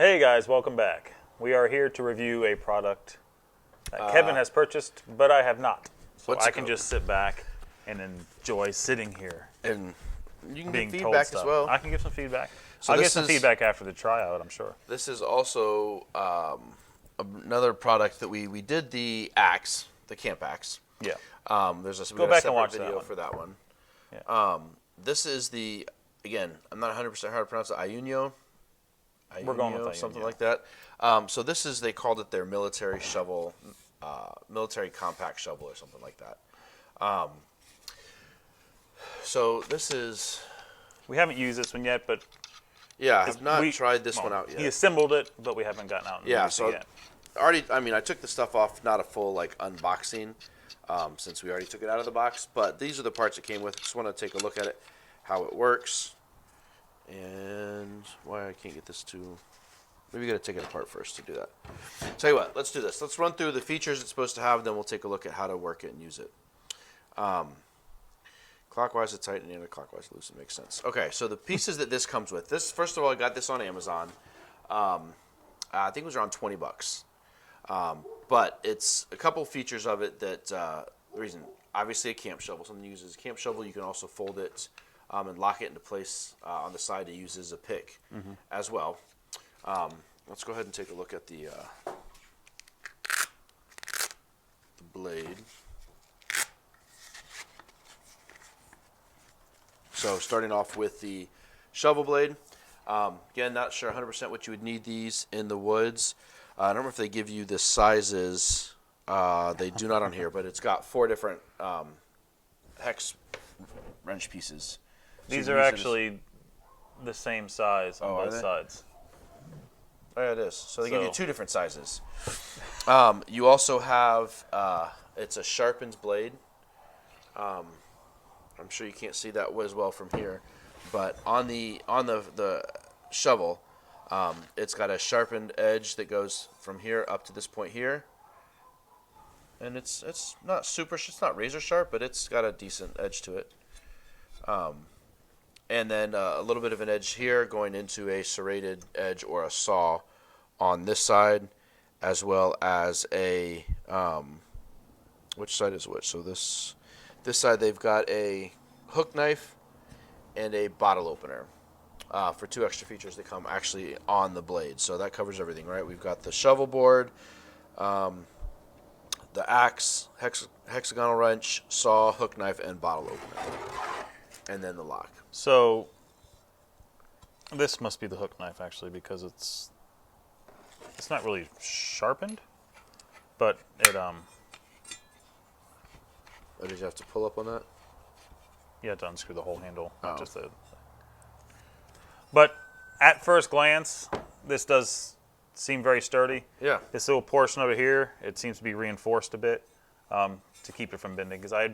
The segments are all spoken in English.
Hey guys, welcome back. We are here to review a product that Kevin has purchased, but I have not. So I can just sit back and enjoy sitting here. And you can being give told feedback stuff. as well. I can give some feedback. So I'll give this some is- feedback after the tryout, I'm sure. This is also another product that we did the axe, the camp axe. Yeah. There's a Go we got a back and separate watch that video one. for that one. Yeah. This is the, again, I'm not 100% how to pronounce it, IUNIO. We're going with IUNIO. Something like that. So this is, they called it their military shovel, military compact shovel or something like that. So this is... We haven't used this one yet, but Yeah, I have not tried this one out he yet. assembled it, but we haven't gotten out and Yeah, used so it yet. I took the stuff off, not a full like unboxing, since we already took it out of the box. But these are the parts it came with. Just want to take a look at it, how it works, and why I can't get this to. Maybe we got to take it apart first to do that. Tell you what, let's do this. Let's run through the features it's supposed to have, then we'll take a look at how to work it and use it. Clockwise to tighten, anti-clockwise to loosen. Makes sense. Okay, so the pieces that this comes with. This, first of all, I got this on Amazon. I think it was around $20. But it's a couple features of it that the reason, obviously a camp shovel. Someone uses a camp shovel. You can also fold it and lock it into place on the side to use as a pick as well. Let's go ahead and take a look at the blade. So starting off with the shovel blade. Again, not sure 100% what you would need these in the woods. I don't remember if they give you the sizes. They do not on here, but it's got 4 different hex wrench pieces. So These you are can use it actually the same size on are both they? sides. Oh, yeah, it is. So they give you 2 different sizes. You also have, it's a sharpened blade. I'm sure you can't see that as well from here, but on the shovel, it's got a sharpened edge that goes from here up to this point here, and it's not super, it's not razor sharp, but it's got a decent edge to it. And then a little bit of an edge here going into a serrated edge or a saw on this side, as well as a which side is which? So this side they've got a hook knife and a bottle opener for 2 extra features that come actually on the blade. So that covers everything, right? We've got the shovel board, the axe, hexagonal wrench, saw, hook knife, and bottle opener, and then the lock. So this must be the hook knife actually, because it's not really sharpened, but it Oh, did you have to pull up on that? you have to unscrew the whole handle, not Oh. just the. But at first glance, this does seem very sturdy. Yeah. This little portion over here, it seems to be reinforced a bit to keep it from bending. Because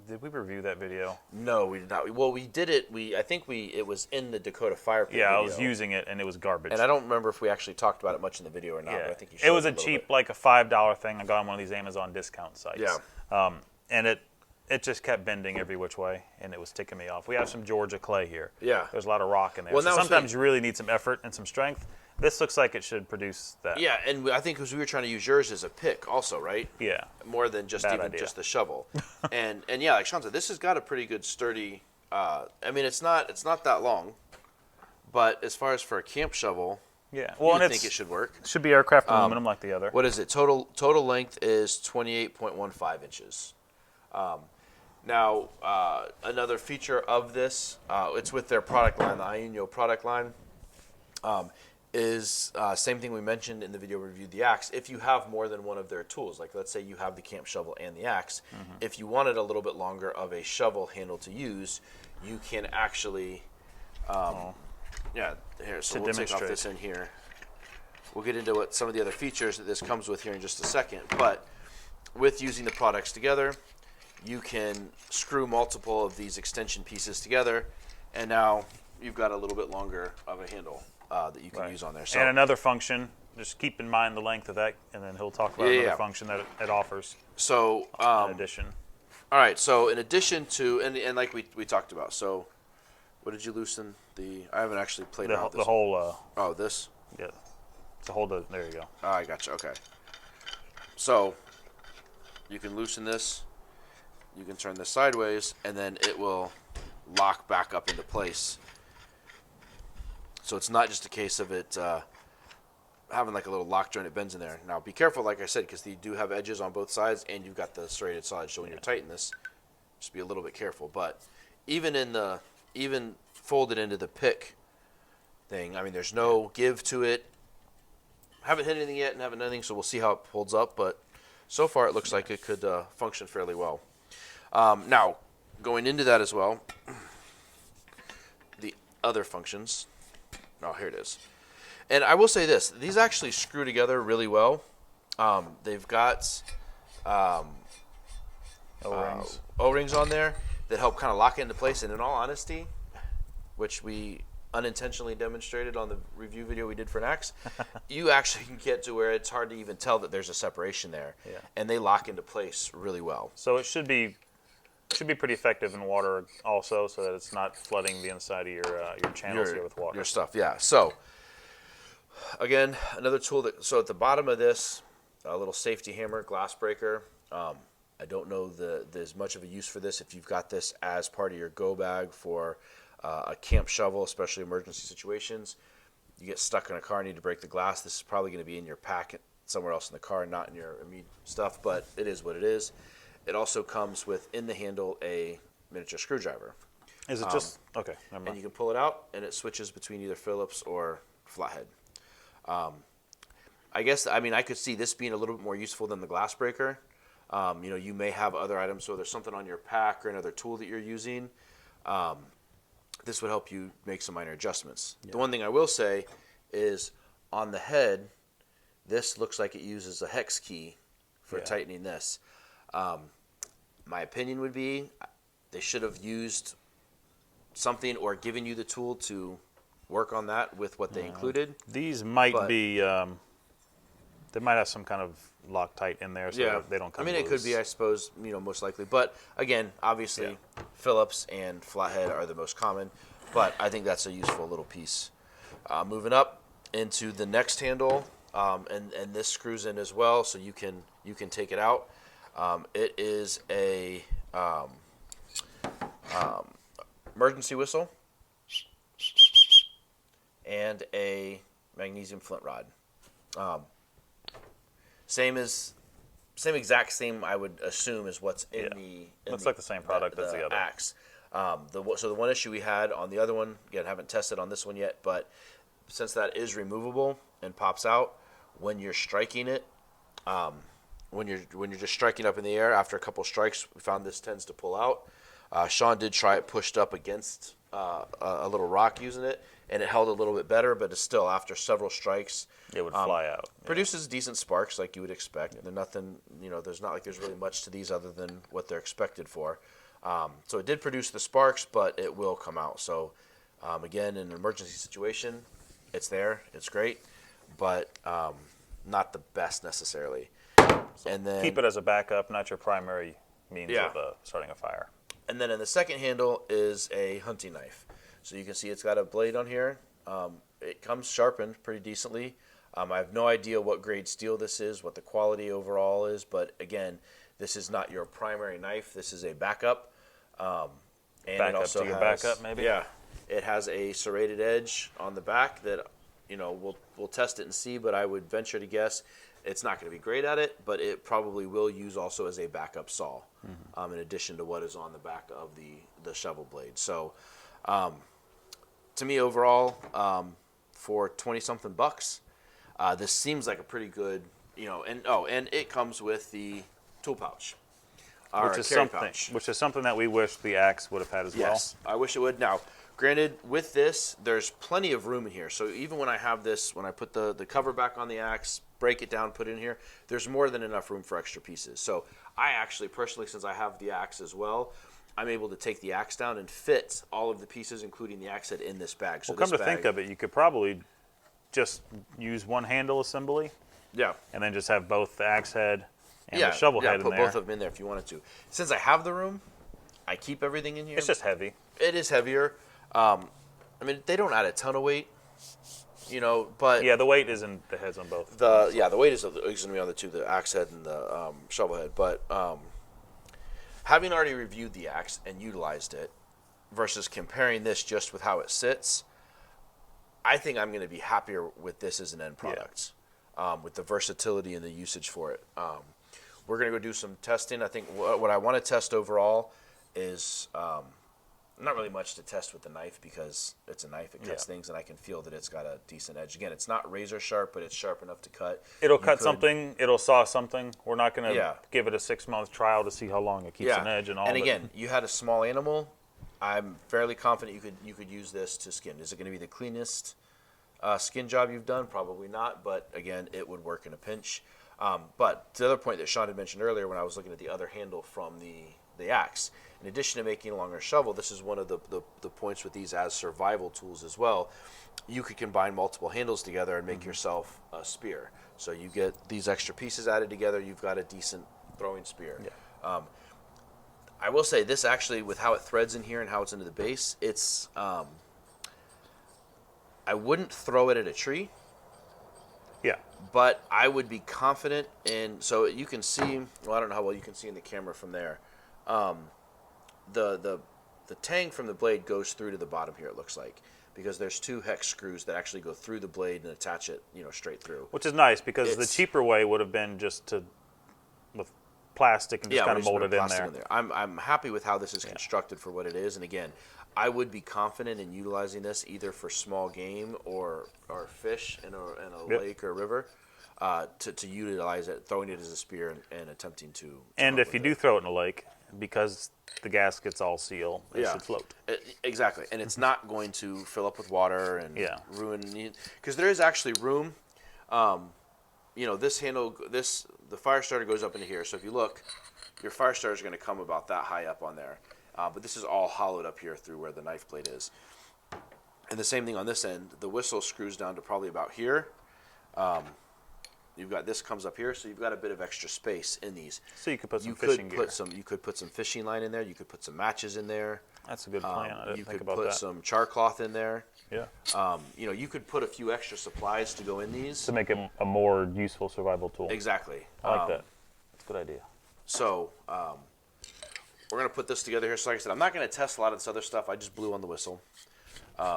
did we review that video? No, we did not. Well, we did it. I think it was in the Dakota Fire Pit Yeah, video. I was using it and it was garbage. And I don't remember if we actually talked about it much in the video or not. Yeah, But I think you it was showed a little cheap, bit. like a $5 thing I got on one of these Amazon discount sites. Yeah. And it just kept bending every which way, and it was ticking me off. We have some Georgia clay here. Yeah. There's a lot of rock in there. Well, So now sometimes you really need some effort and some strength. This looks like it should produce that. Yeah, and I think because we were trying to use yours as a pick also, right? Yeah. More than just Bad even idea. just the shovel. and yeah, like Sean said, this has got a pretty good sturdy. I mean, it's not that long, but as far as for a camp shovel, Yeah. you Well, would and think it should work. should be aircraft aluminum like the other. What is it? Total length is 28.15 inches. Now, another feature of this, it's with their product line, the IUNIO product line, is same thing we mentioned in the video we reviewed the axe. If you have more than one of their tools, like let's say you have the camp shovel and the axe, if you wanted a little bit longer of a shovel handle to use, you can actually, yeah, here, so To we'll take off demonstrate. this in here. We'll get into what some of the other features that this comes with here in just a second, but with using the products together, you can screw multiple of these extension pieces together, and now you've got a little bit longer of a handle that you can use on there. So, and another function, just keep in mind the length of that, and then he'll talk about another function that it offers so in addition. all right, so in addition to, and like we talked about, so what did you loosen? I haven't actually played around with The this. whole, Oh, this? yeah. To hold it. There you go. Oh, I gotcha. Okay. So you can loosen this. You can turn this sideways, and then it will lock back up into place. So it's not just a case of it having like a little lock joint that bends in there. Now be careful, like I said, because you do have edges on both sides, and you've got the serrated side. So when you tighten this, just be a little bit careful. But even folded into the pick thing, I mean, there's no give to it. Haven't hit anything yet and haven't done anything, so we'll see how it holds up. But so far, it looks like it could function fairly well. Now, going into that as well, the other functions. Oh, here it is. And I will say this: these actually screw together really well. They've got O-rings on there that help kind of lock it into place. And in all honesty, which we unintentionally demonstrated on the review video we did for an axe, you actually can get to where it's hard to even tell that there's a separation there. Yeah. And they lock into place really well. So it should be pretty effective in water also, so that it's not flooding the inside of your channels here with water. Your stuff, yeah. So again, another tool so at the bottom of this, a little safety hammer, glass breaker. I don't know there's much of a use for this if you've got this as part of your go bag for a camp shovel, especially emergency situations. You get stuck in a car and need to break the glass. This is probably going to be in your pack somewhere else in the car, not in your immediate stuff, but it is what it is. It also comes with, in the handle, a miniature screwdriver. Is it just, okay, never mind. And you can pull it out, and it switches between either Phillips or flathead. I guess, I mean, I could see this being a little bit more useful than the glass breaker. You may have other items, so there's something on your pack or another tool that you're using. This would help you make some minor adjustments. Yeah. The one thing I will say is on the head, this looks like it uses a hex key for tightening this. My opinion would be they should have used something or given you the tool to work on that with what they included. These might be, they might have some kind of Loctite in there so they don't come loose. It could be, I suppose, most likely. But again, obviously, Phillips and flathead are the most common. But I think that's a useful little piece. Moving up into the next handle, and this screws in as well, so you can take it out. It is a emergency whistle and a magnesium flint rod. Same exact I would assume is what's in the. Looks like the same product as the other axe. So the one issue we had on the other one, again, haven't tested on this one yet, but since that is removable and pops out, when you're striking it, when you're just striking up in the air after a couple strikes, we found this tends to pull out. Sean did try it pushed up against a little rock using it, and it held a little bit better, but it's still, after several strikes, it would fly out. Produces decent sparks like you would expect. They're nothing, there's not like there's really much to these other than what they're expected for. So it did produce the sparks, but it will come out. So again, in an emergency situation, it's there, it's great, but not the best necessarily. So and then keep it as a backup, not your primary means of starting a fire. And then in the second handle is a hunting knife. So you can see it's got a blade on here. It comes sharpened pretty decently. I have no idea what grade steel this is, what the quality overall is, but again, this is not your primary knife. This is a backup. And backup it also to your has, backup, maybe? Yeah. It has a serrated edge on the back that, we'll test it and see, but I would venture to guess it's not going to be great at it, but it probably will use also as a backup saw, in addition to what is on the back of the shovel blade. So, to me overall, for 20-something bucks, this seems like a pretty good, and it comes with the tool pouch. Which is something that we wish the axe would have had as well. Yes, I wish it would. Now, granted, with this, there's plenty of room in here. So even when I have this, when I put the cover back on the axe, break it down, put it in here, there's more than enough room for extra pieces. So I actually, personally, since I have the axe as well, I'm able to take the axe down and fit all of the pieces, including the axe head, in this bag. So well, come to think of it, you could probably just use one handle assembly. Yeah. And then just have both the axe head and the shovel head in there. Yeah, put both of them in there if you wanted to. Since I have the room, I keep everything in here. It's just heavy. It is heavier. They don't add a ton of weight. But Yeah, the weight is in the heads on both. the weight is going to be on the two, the axe head and the shovel head. But having already reviewed the axe and utilized it versus comparing this just with how it sits, I think I'm going to be happier with this as an end product, with the versatility and the usage for it. We're going to go do some testing. I think what I want to test overall is not really much to test with the knife because it's a knife. It cuts things, and I can feel that it's got a decent edge. Again, it's not razor sharp, but it's sharp enough to cut. It'll cut something. It'll saw something. We're not going to give it a 6-month trial to see how long it keeps an edge and all. And again, you had a small animal. I'm fairly confident you could use this to skin. Is it going to be the cleanest skin job you've done? Probably not. But again, it would work in a pinch. But the other point that Sean had mentioned earlier when I was looking at the other handle from the axe, in addition to making a longer shovel, this is one of the points with these as survival tools as well. You could combine multiple handles together and make yourself a spear. So you get these extra pieces added together, you've got a decent throwing spear. Yeah. I will say this actually, with how it threads in here and how it's into the base, it's I wouldn't throw it at a tree. Yeah. But I would be confident in, so you can see, well, I don't know how well you can see in the camera from there. The tang from the blade goes through to the bottom here, it looks like, because there's 2 hex screws that actually go through the blade and attach it, straight through. Which is nice because the cheaper way would have been just with plastic and just kind of mold it in there. I'm happy with how this is constructed for what it is, and again, I would be confident in utilizing this either for small game or fish in a lake or river, to utilize it, throwing it as a spear and attempting to. And if you do throw it in a lake, because the gasket's all sealed, it should float. Exactly, and it's not going to fill up with water and ruin. Because there is actually room. This handle, the fire starter goes up into here. So if you look, your fire starter is going to come about that high up on there. But this is all hollowed up here through where the knife blade is. And the same thing on this end. The whistle screws down to probably about here. You've got this comes up here, so you've got a bit of extra space in these. So you could put some fishing gear. You could put some fishing line in there. You could put some matches in there. That's a good plan. I didn't think about that. You could put some char cloth in there. Yeah. You could put a few extra supplies to go in these. To make it a more useful survival tool. Exactly. I like that. That's a good idea. So we're going to put this together here. So like I said, I'm not going to test a lot of this other stuff. I just blew on the whistle.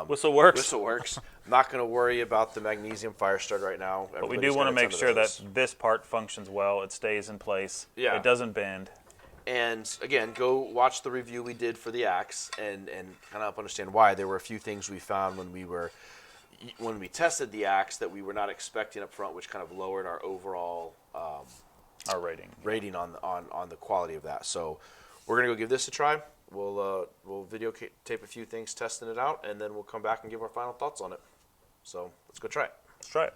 Whistle works. Whistle works. I'm not going to worry about the magnesium fire starter right now. But we do want to make sure that this part functions well. It stays in place. Yeah. It doesn't bend. And again, go watch the review we dof for the axe and kind of understand why. There were a few things we found when we tested the axe that we were not expecting up front, which kind of lowered our overall our rating on the quality of that. So we're going to go give this a try. We'll videotape a few things testing it out, and then we'll come back and give our final thoughts on it. So let's go try it. Let's try it.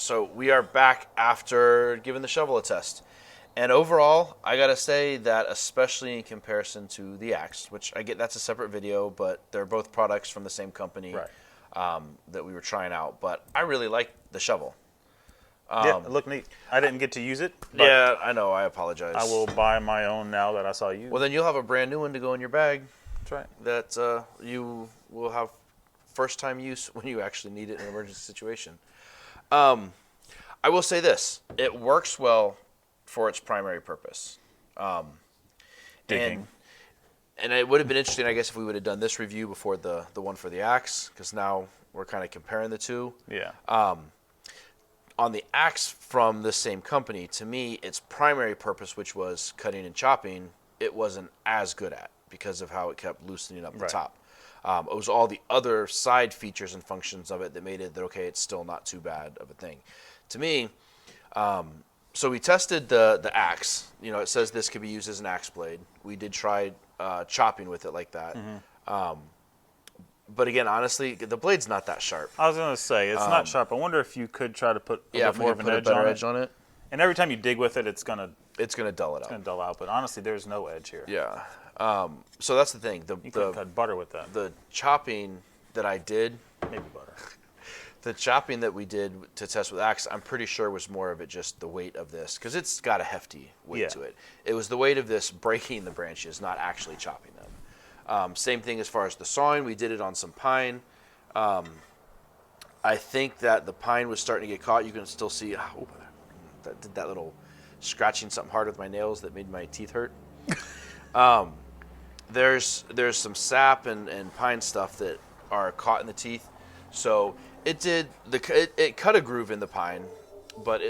So we are back after giving the shovel a test. And overall, I got to say that especially in comparison to the axe, which I get that's a separate video, but they're both products from the same company that we were trying out. But I really like the shovel. Yeah, it looked neat. I didn't get to use it. But Yeah, I know. I apologize. I will buy my own now that I saw you. Well, then you'll have a brand new one to go in your bag. That's right. That you will have first-time use when you actually need it in an emergency situation. I will say this. It works well for its primary purpose. Digging. And it would have been interesting, I guess, if we would have done this review before the one for the axe, because now we're kind of comparing the two. Yeah. On the axe from this same company, to me, its primary purpose, which was cutting and chopping, it wasn't as good at because of how it kept loosening up the top. It was all the other side features and functions of it that made it that, okay, it's still not too bad of a thing. To me, so we tested the axe. You know, it says this could be used as an axe blade. We did try chopping with it like that. But again, honestly, the blade's not that sharp. I was going to say, it's not sharp. I wonder if you could try to put a bit more of an edge on it. And every time you dig with it, it's going to dull it out. It's going to dull out. But honestly, there's no edge here. Yeah. So that's the thing. You could cut butter with that. The chopping that I did, maybe butter. The chopping that we did to test with axe, I'm pretty sure was more of it just the weight of this, because it's got a hefty weight to it. It was the weight of this breaking the branches, not actually chopping them. Same thing as far as the sawing. We did it on some pine. I think that the pine was starting to get caught. You can still see, that did that little scratching something hard with my nails that made my teeth hurt. There's some sap and pine stuff that are caught in the teeth. So it cut a groove in the pine, but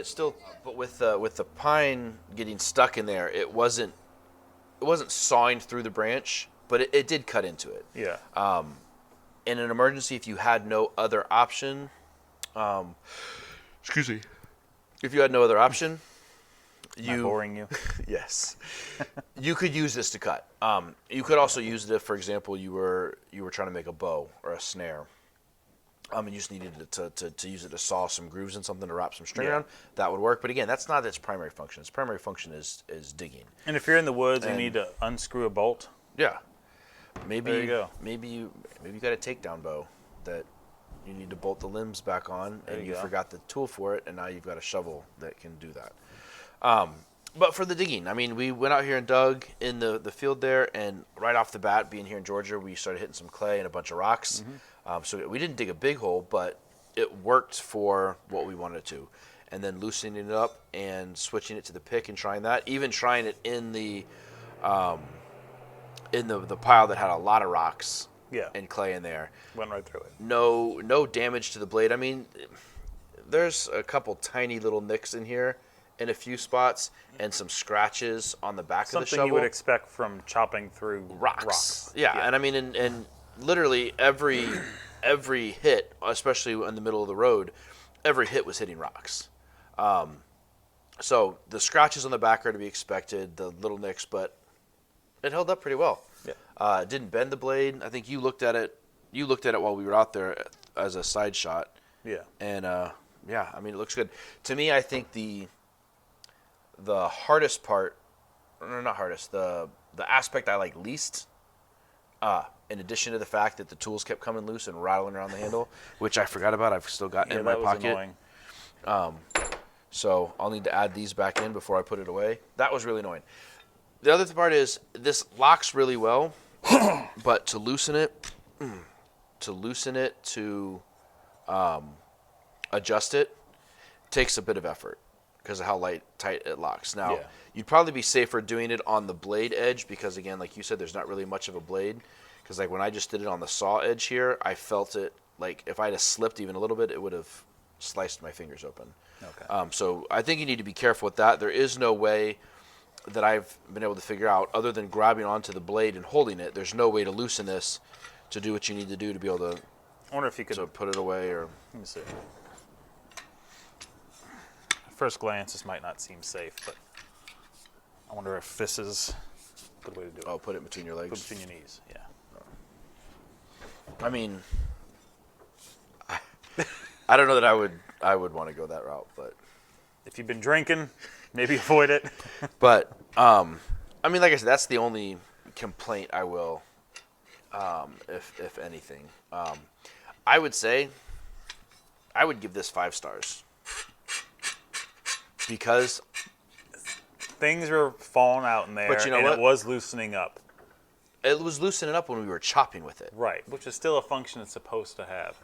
with the pine getting stuck in there, it wasn't sawing through the branch, but it did cut into it. Yeah. In an emergency, if you had no other option, excuse me, if you had no other option, Am I boring you? Yes, you could use this to cut. You could also use it if, for example, you were trying to make a bow or a snare. And you just needed to use it to saw some grooves and something to wrap some string around. That would work. But again, that's not its primary function. Its primary function is digging. And if you're in the woods, you need to unscrew a bolt. Yeah. Maybe there you go. Maybe you got a takedown bow that you need to bolt the limbs back on, and you forgot the tool for it, and now you've got a shovel that can do that. But for the digging, I mean, we went out here and dug in the field there, and right off the bat, being here in Georgia, we started hitting some clay and a bunch of rocks. So we didn't dig a big hole, but it worked for what we wanted it to. And then loosening it up and switching it to the pick and trying that, even trying it in the pile that had a lot of rocks and clay in there. Went right through it. No damage to the blade. I mean, there's a couple tiny little nicks in here in a few spots and some scratches on the back of the shovel. Something you would expect from chopping through rocks. Yeah, and I mean, and literally every hit, especially in the middle of the road, every hit was hitting rocks. So the scratches on the back are to be expected, the little nicks, but it held up pretty well. Yeah. It didn't bend the blade. I think you looked at it while we were out there as a side shot. Yeah. And I mean, it looks good. To me, I think the hardest part, or not hardest, the aspect I like least, in addition to the fact that the tools kept coming loose and rattling around the handle, which I forgot about. I've still got in my pocket. Annoying. So I'll need to add these back in before I put it away. That was really annoying. The other part is this locks really well, but to loosen it, to adjust it, takes a bit of effort because of how tight it locks. Now, you'd probably be safer doing it on the blade edge because, again, like you said, there's not really much of a blade. Because like when I just did it on the saw edge here, I felt it like if I had slipped even a little bit, it would have sliced my fingers open. Okay. So I think you need to be careful with that. There is no way that I've been able to figure out other than grabbing onto the blade and holding it. There's no way to loosen this to do what you need to do to be able to. I wonder if you could put it away or. Let me see. At first glance, this might not seem safe, but I wonder if this is a good way to do it. Oh, put it between your legs. Put it between your knees. Yeah. I mean, I don't know that I would I would want to go that route, but If you've been drinking, maybe avoid it. but I mean, like I said, that's the only complaint I will, if anything. I would say I would give this 5 stars because Things were falling out in there, But you know and what? it was loosening up. it was loosening up when we were chopping with it. Right, which is still a function it's supposed to have.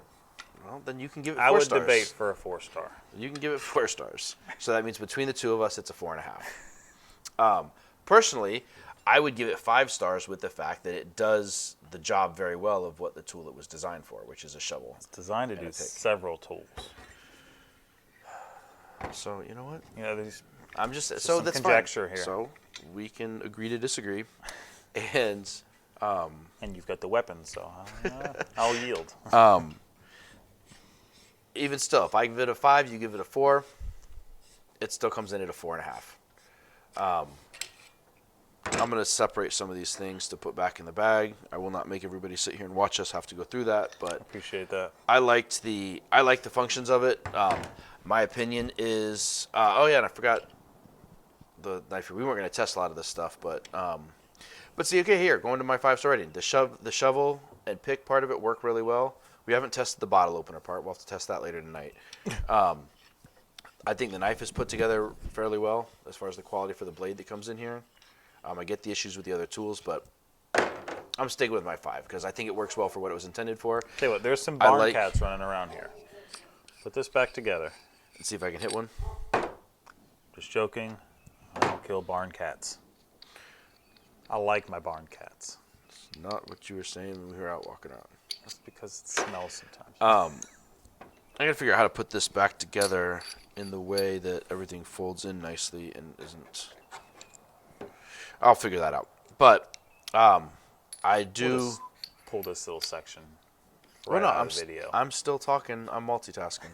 Well, then you can give it 4 I would stars. debate for a 4-star. You can give it 4 stars. So that means between the two of us, it's a 4.5. Personally, I would give it 5 stars with the fact that it does the job very well of what the tool it was designed for, which is a shovel. It's designed to do several tools. So you know what? You know, there's I'm just so some that's conjecture fine. here. So we can agree to disagree, and and you've got the weapons, so I'll yield. even still, if I give it a 5, you give it a 4, it still comes in at a 4.5. I'm going to separate some of these things to put back in the bag. I will not make everybody sit here and watch us have to go through that, but Appreciate that. I like the functions of it. My opinion is oh yeah, and I forgot the knife. We weren't going to test a lot of this stuff, but see, okay, here going to my 5-star rating. The shovel and pick part of it work really well. We haven't tested the bottle opener part. We'll have to test that later tonight. I think the knife is put together fairly well as far as the quality for the blade that comes in here. I get the issues with the other tools, but I'm sticking with my 5 because I think it works well for what it was intended for. Tell you what, there's some barn cats running around here. Put this back together. Let's see if I can hit one. Just joking. I don't kill barn cats. I like my barn cats. It's not what you were saying when we were out walking around. That's because it smells sometimes. I gotta figure out how to put this back together in the way that everything folds in nicely and isn't. I'll figure that out. But I do. We'll just pull this little section Well, right no, out of the video. I'm still talking. I'm multitasking.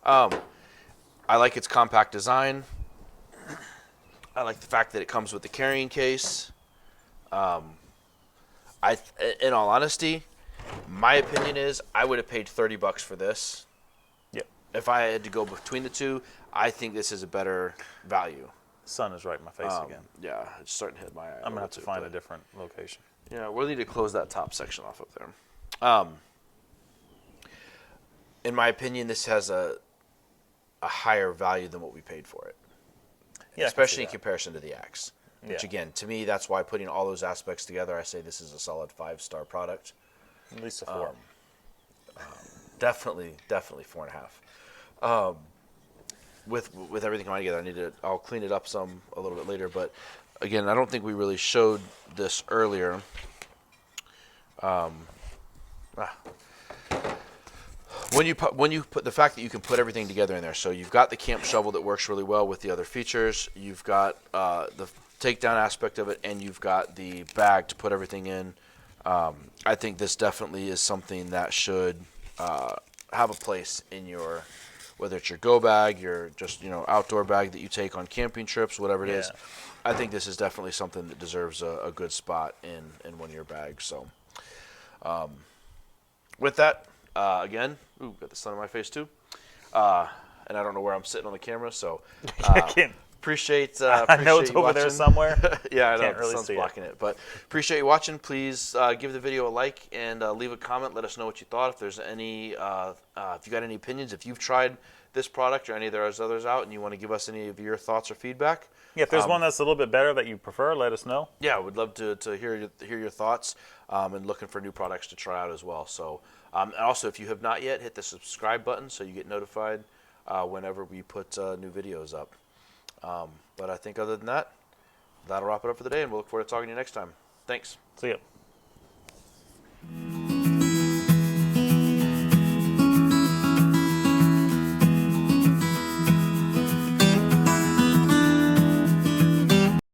I like its compact design. I like the fact that it comes with the carrying case. In all honesty, my opinion is I would have paid $30 for this. Yep. If I had to go between the two, I think this is a better value. The sun is right in my face again. Yeah, it's starting to hit my eye. I'm going to have to find a different location. Yeah, we'll need to close that top section off up there. In my opinion, this has a higher value than what we paid for it. Yeah, especially in comparison to the axe. Which, Yeah. again, to me, that's why putting all those aspects together, I say this is a solid 5-star product. At least a 4. Definitely 4.5. With everything coming together, I'll clean it up some a little bit later. But again, I don't think we really showed this earlier. When you put the fact that you can put everything together in there, so you've got the camp shovel that works really well with the other features. You've got the takedown aspect of it, and you've got the bag to put everything in. I think this definitely is something that should have a place in your, whether it's your go bag, your just outdoor bag that you take on camping trips, whatever it is. I think this is definitely something that deserves a good spot in one of your bags. So, with that, again, got the sun on my face too, and I don't know where I'm sitting on the camera, so appreciate. I know it's over there somewhere. Yeah, I know Can't the really sun's see blocking it, but appreciate you watching. Please give the video a like and leave a comment. Let us know what you thought. If there's any, if you got any opinions, if you've tried this product or any of those others out, and you want to give us any of your thoughts or feedback. Yeah, if there's one that's a little bit better that you prefer, let us know. Yeah, we'd love to hear your thoughts, and looking for new products to try out as well. So, and also if you have not yet, hit the subscribe button so you get notified whenever we put new videos up. But I think other than that, that'll wrap it up for the day, and we'll look forward to talking to you next time. Thanks. See ya.